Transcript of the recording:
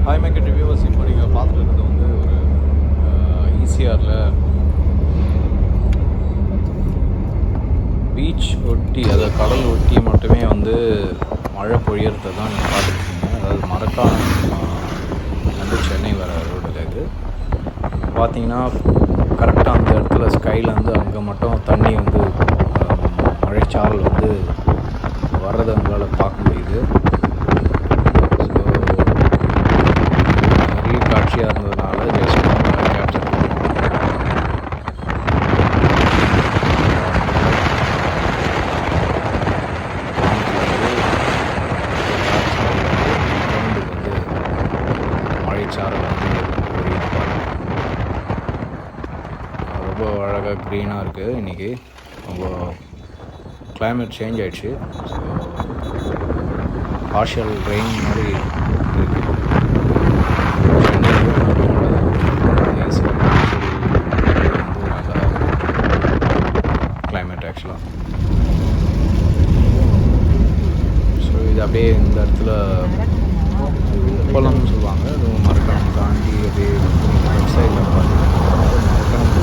Hi மேக்கெட் reviewers. இப்போ நீங்கள் பார்த்துட்டு இருக்கிறது வந்து ஒரு ஈசிஆரில் பீச் ஒட்டி, அதாவது கடல் ஒட்டி மட்டுமே வந்து மழை பொழியறதை தான் நீங்கள் பார்த்துருக்கீங்க. அதாவது மரக்காணம் வந்து சென்னை வர ரோடில் இது பார்த்தீங்கன்னா கரெக்டாக அந்த இடத்துல ஸ்கைலேருந்து அங்கே மட்டும் தண்ணி வந்து மழைச்சாரல் வந்து வர்றதை உங்களால் பார்க்க முடியுது. நிறைய காட்சியாக இருந்ததுனால ஜஸ்ட் கேப்சர் மழைச்சாரல் வந்து ரொம்ப அழகாக க்ரீனாக இருக்குது. இன்றைக்கி ரொம்ப கிளைமேட் சேஞ்ச் ஆகிடுச்சு. ஸோ பார்ஷியல் ரெயின் மாதிரி இருக்குது. கிளைமேட் ஆக்சுவலாக ஸோ இது அப்படியே இந்த இடத்துல குளம்னு சொல்லுவாங்க. அது மரக்காணம் தாண்டி அப்படியே லெஃப்ட் சைடில் பார்த்தீங்கன்னா மரக்காணம்